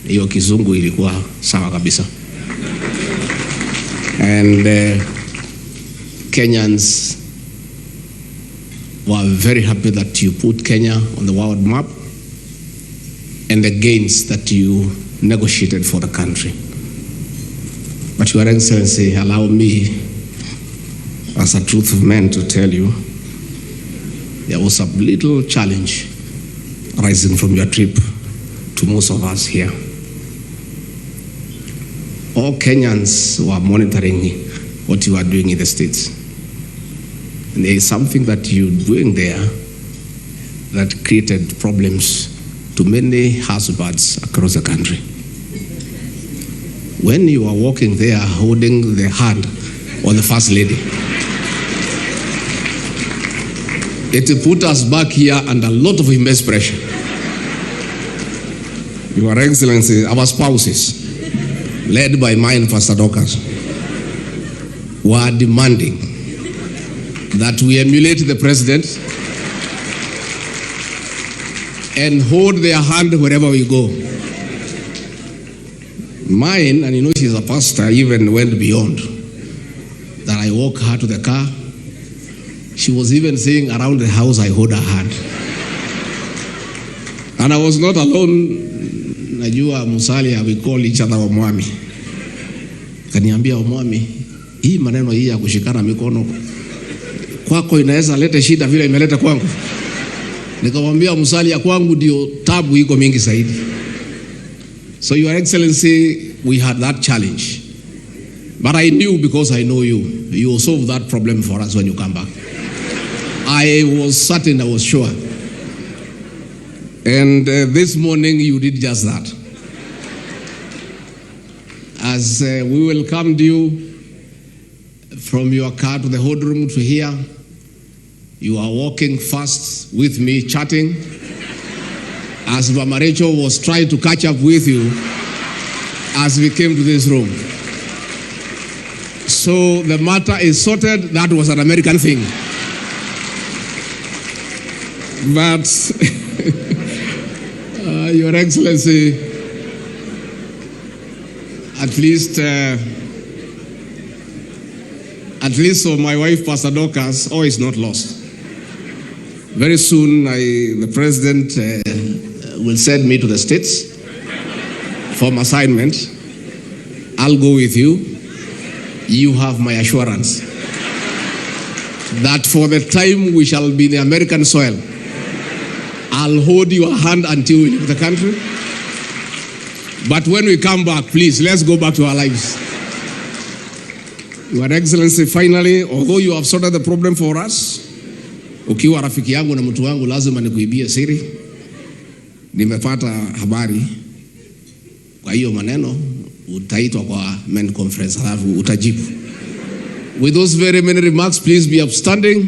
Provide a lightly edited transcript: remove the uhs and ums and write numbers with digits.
Hiyo kizungu ilikuwa sawa kabisa. And Kenyans were very happy that you put Kenya on the world map and the gains that you negotiated for the country. But Your Excellency, allow me as a truth of man to tell you, there was a little challenge arising from your trip to most of us here. All Kenyans were monitoring what you are doing in the States. And there is something that you're doing there that created problems to many husbands across the country. When you are walking there holding the hand of the First Lady, it put us back here under a lot of immense pressure. Your Excellency, our spouses, led by mine, Pastor Dorcas, were demanding that we emulate the president and hold their hand wherever we go. Mine, and you know she's a pastor, even went beyond that. I walk her to the car. She was even saying around the house I hold her hand. And I was not alone. Najua Musalia, we call each other Omwami. Kaniambia Omwami, hii maneno hii ya kushikana mikono kwako inaweza leta shida vile imeleta kwangu. Nikamwambia Musalia, kwangu ndio tabu iko mingi zaidi. So Your Excellency, we had that challenge. But I knew, because I know you, you will solve that problem for us when you come back. I was certain, I was sure. And this morning you did just that. As we welcomed you from your car to the hold room to here, you are walking fast with me, chatting, as Mama Rachel was trying to catch up with you as we came to this room. So the matter is sorted. That was an American thing. But Your Excellency, at least for my wife, Pastor Dorcas, all is not lost. Very soon, the President will send me to the States for my assignment. I'll go with you. You have my assurance that for the time we shall be in the American soil, I'll hold your hand until we leave the country. But when we come back, please, let's go back to our lives. Your Excellency, finally, although you have sorted the problem for us, ukiwa rafiki yangu na mtu wangu lazima nikuibie siri. Nimepata habari, kwa hiyo maneno utaitwa kwa main conference halafu utajibu. With those very many remarks, please be upstanding.